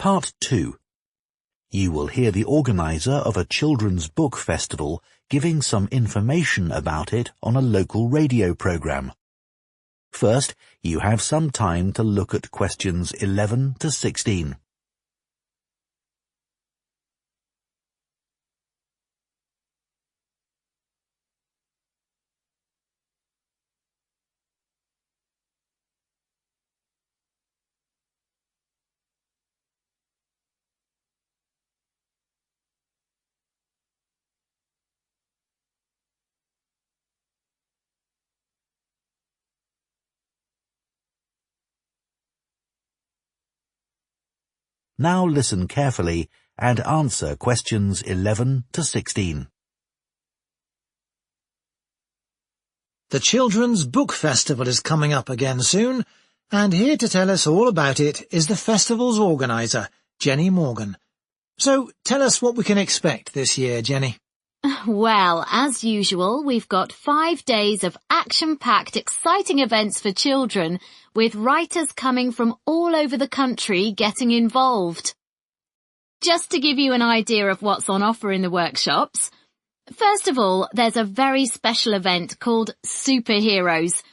Part 2. You will hear the organizer of a children's book festival giving some information about it on a local radio program. First, you have some time to look at questions 11 to 16. Now listen carefully and answer questions 11 to 16. The Children's Book Festival is coming up again soon, and here to tell us all about it is the festival's organizer, Jenny Morgan. So tell us what we can expect this year, Jenny. Well, as usual, we've got 5 days of action-packed, exciting events for children, with writers coming from all over the country getting involved. Just to give you an idea of what's on offer in the workshops, first of all, there's a very special event called Superheroes.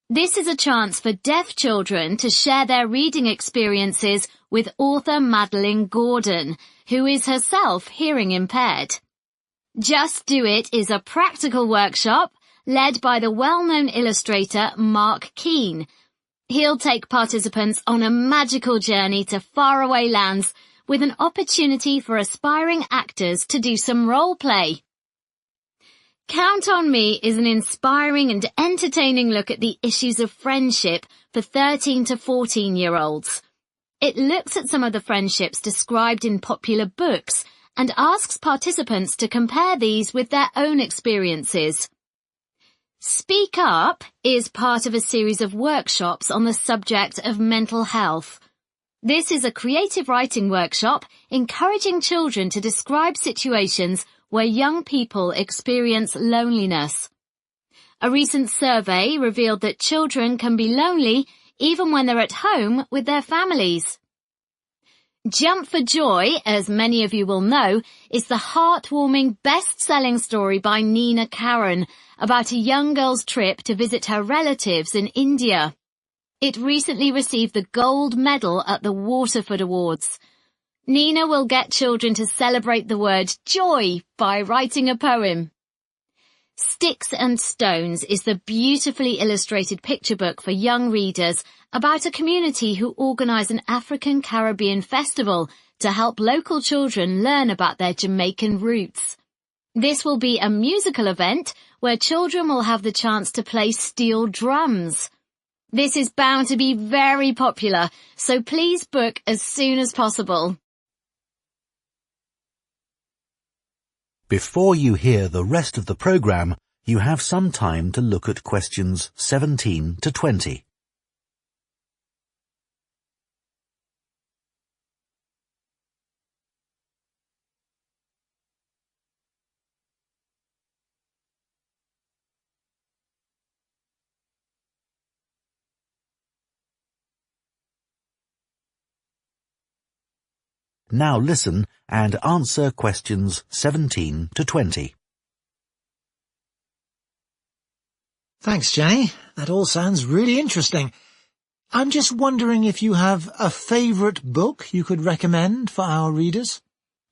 This is a chance for deaf children to share their reading experiences with author Madeline Gordon, who is herself hearing impaired. Just Do It is a practical workshop led by the well-known illustrator Mark Keane. He'll take participants on a magical journey to faraway lands with an opportunity for aspiring actors to do some role play. Count on Me is an inspiring and entertaining look at the issues of friendship for 13 to 14-year-olds. It looks at some of the friendships described in popular books and asks participants to compare these with their own experiences. Speak Up is part of a series of workshops on the subject of mental health. This is a creative writing workshop encouraging children to describe situations where young people experience loneliness. A recent survey revealed that children can be lonely even when they're at home with their families. Jump for Joy, as many of you will know, is the heartwarming best-selling story by Nina Karen about a young girl's trip to visit her relatives in India. It recently received the gold medal at the Waterford Awards. Nina will get children to celebrate the word joy by writing a poem. Sticks and Stones is the beautifully illustrated picture book for young readers about a community who organise an African Caribbean festival to help local children learn about their Jamaican roots. This will be a musical event where children will have the chance to play steel drums. This is bound to be very popular, so please book as soon as possible. Before you hear the rest of the program, you have some time to look at questions 17 to 20. Now listen and answer questions 17 to 20. Thanks, Jenny. That all sounds really interesting. I'm just wondering if you have a favourite book you could recommend for our readers?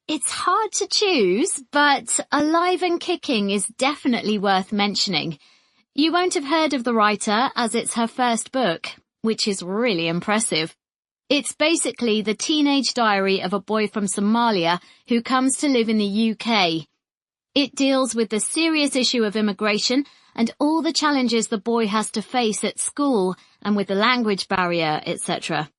It's hard to choose, but Alive and Kicking is definitely worth mentioning. You won't have heard of the writer as it's her first book, which is really impressive. It's basically the teenage diary of a boy from Somalia who comes to live in the UK. It deals with the serious issue of immigration and all the challenges the boy has to face at school and with the language barrier, etc.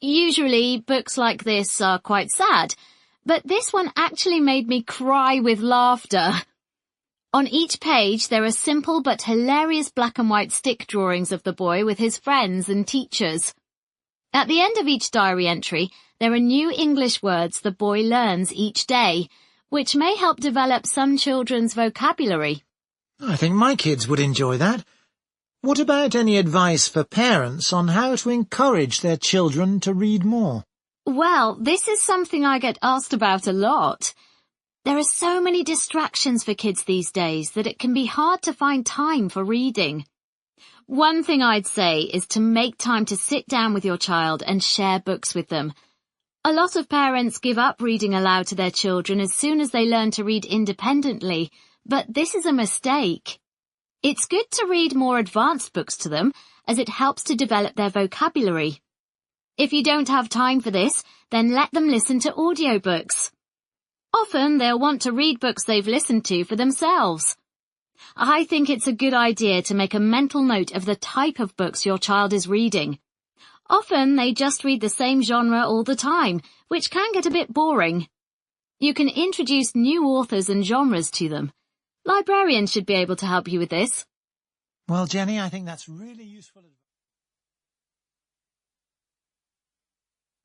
Usually, books like this are quite sad, but this one actually made me cry with laughter. On each page, there are simple but hilarious black and white stick drawings of the boy with his friends and teachers. At the end of each diary entry, there are new English words the boy learns each day, which may help develop some children's vocabulary. I think my kids would enjoy that. What about any advice for parents on how to encourage their children to read more? Well, this is something I get asked about a lot. There are so many distractions for kids these days that it can be hard to find time for reading. One thing I'd say is to make time to sit down with your child and share books with them. A lot of parents give up reading aloud to their children as soon as they learn to read independently, but this is a mistake. It's good to read more advanced books to them, as it helps to develop their vocabulary. If you don't have time for this, then let them listen to audiobooks. Often they'll want to read books they've listened to for themselves. I think it's a good idea to make a mental note of the type of books your child is reading. Often they just read the same genre all the time, which can get a bit boring. You can introduce new authors and genres to them. Librarians should be able to help you with this. Well, Jenny, I think that's really useful advice.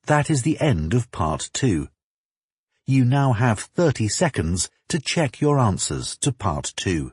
That is the end of part 2. You now have 30 seconds to check your answers to part 2.